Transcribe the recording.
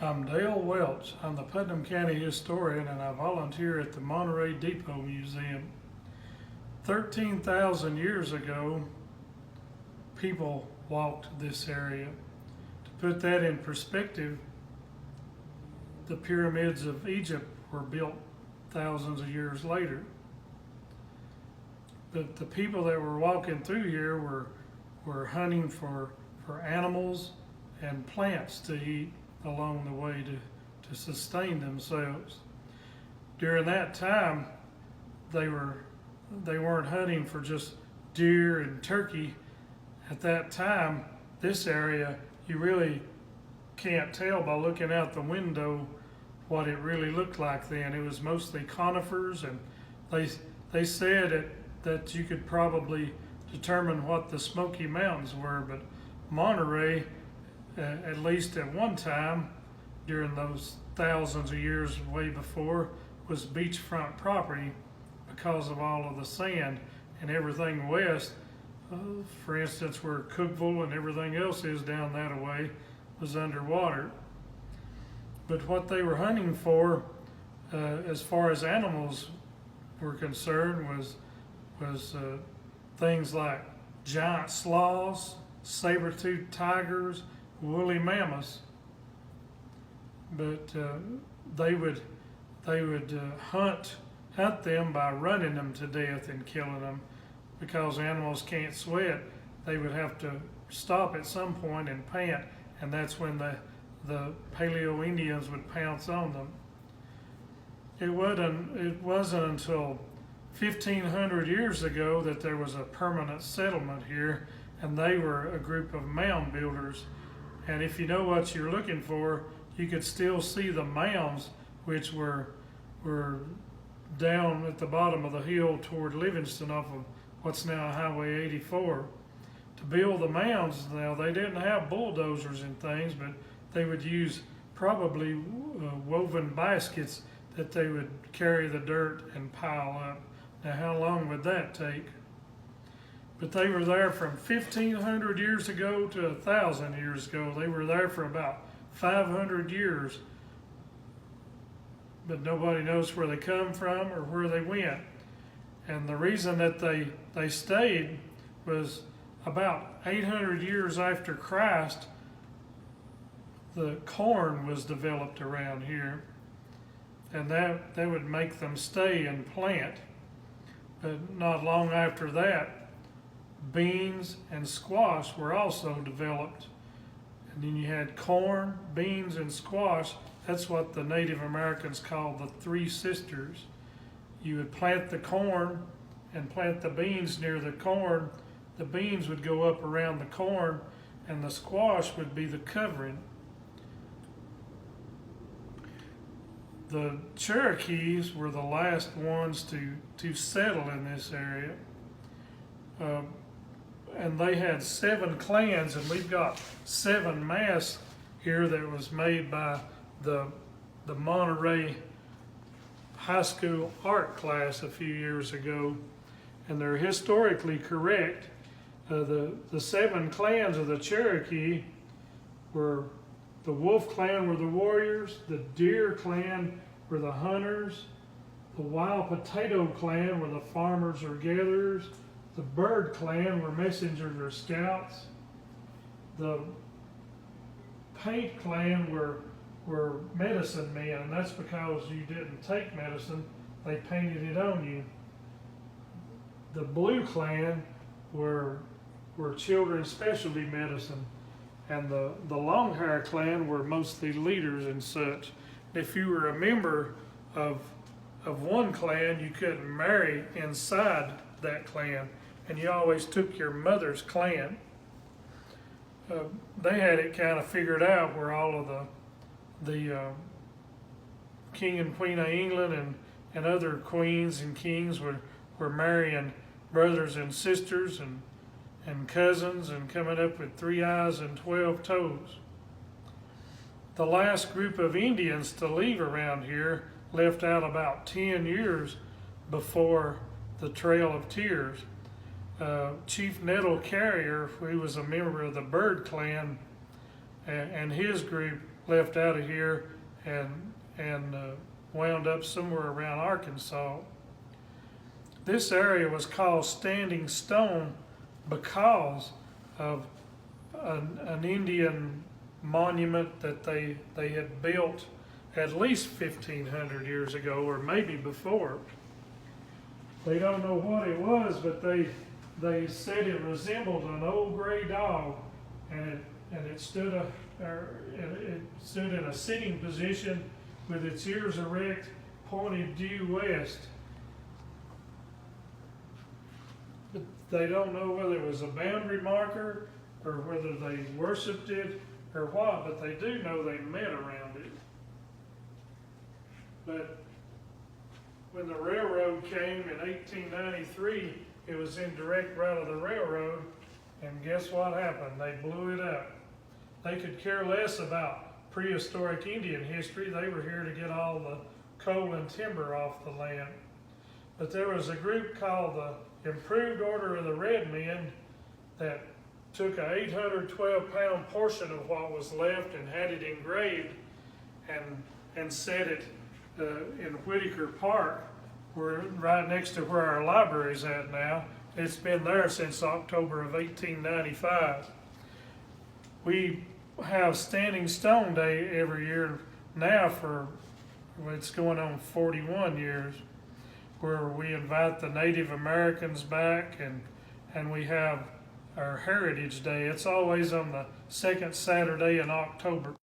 I'm Dale Welch. I'm the Putnam County historian and I volunteer at the Monterey Depot Museum. 13,000 years ago, people walked this area. To put that in perspective, the pyramids of Egypt were built thousands of years later. But the people that were walking through here were hunting for animals and plants to eat along the way to sustain themselves. During that time, they weren't hunting for just deer and turkey. At that time, this area, you really can't tell by looking out the window what it really looked like then. It was mostly conifers, and they said that you could probably determine what the Smoky Mountains were, but Monterey, at least at one time, during those thousands of years way before, was beachfront property because of all of the sand, and everything west, for instance, where Cookville and everything else is down that way, was underwater. But what they were hunting for, as far as animals were concerned, was things like giant sloths, saber-toothed tigers, woolly mammoths. But they would hunt them by running them to death and killing them, because animals can't sweat. They would have to stop at some point and pant, and that's when the Paleo Indians would pounce on them. It wasn't until 1,500 years ago that there was a permanent settlement here, and they were a group of mound builders. And if you know what you're looking for, you could still see the mounds, which were down at the bottom of the hill toward Livingston off of what's now Highway 84. To build the mounds, now they didn't have bulldozers and things, but they would use probably woven baskets that they would carry the dirt and pile up. Now, how long would that take? But they were there from 1,500 years ago to 1,000 years ago. They were there for about 500 years. But nobody knows where they come from or where they went. And the reason that they stayed was about 800 years after Christ, the corn was developed around here. And that would make them stay and plant. But not long after that, beans and squash were also developed. And then you had corn, beans, and squash. That's what the Native Americans called the Three Sisters. You would plant the corn and plant the beans near the corn. The beans would go up around the corn, and the squash would be the covering. The Cherokees were the last ones to settle in this area. And they had 7 clans, and we've got 7 masks here that was made by the Monterey high school art class a few years ago, and they're historically correct. The 7 clans of the Cherokee were: the Wolf clan were the warriors, the Deer clan were the hunters, the Wild Potato clan were the farmers or gatherers, the Bird clan were messengers or scouts, the Paint clan were medicine men, and that's because you didn't take medicine, they painted it on you. The Blue clan were children's specialty medicine, and the Longhair clan were mostly leaders and such. If you were a member of one clan, you couldn't marry inside that clan, and you always took your mother's clan. They had it kind of figured out where all of the King and Queen of England and other queens and kings were marrying brothers and sisters and cousins and coming up with 3 eyes and 12 toes. The last group of Indians to leave around here left out about 10 years before the Trail of Tears. Chief Nettle Carrier, who was a member of the Bird clan, and his group left out of here and wound up somewhere around Arkansas. This area was called Standing Stone because of an Indian monument that they had built at least 1,500 years ago, or maybe before. They don't know what it was, but they said it resembled an old gray dog, and it stood in a sitting position with its ears erect, pointed due west. But they don't know whether it was a boundary marker or whether they worshipped it or what, but they do know they met around it. But when the railroad came in 1893, it was in direct route of the railroad, and guess what happened? They blew it up. They could care less about prehistoric Indian history. They were here to get all the coal and timber off the land. But there was a group called the Improved Order of the Red Men that took a 812-pound portion of what was left and had it engraved and set it in Whitaker Park, right next to where our library's at now. It's been there since October of 1895. We have Standing Stone Day every year now it's going on 41 years, where we invite the Native Americans back and we have our Heritage Day. It's always on the second Saturday in October.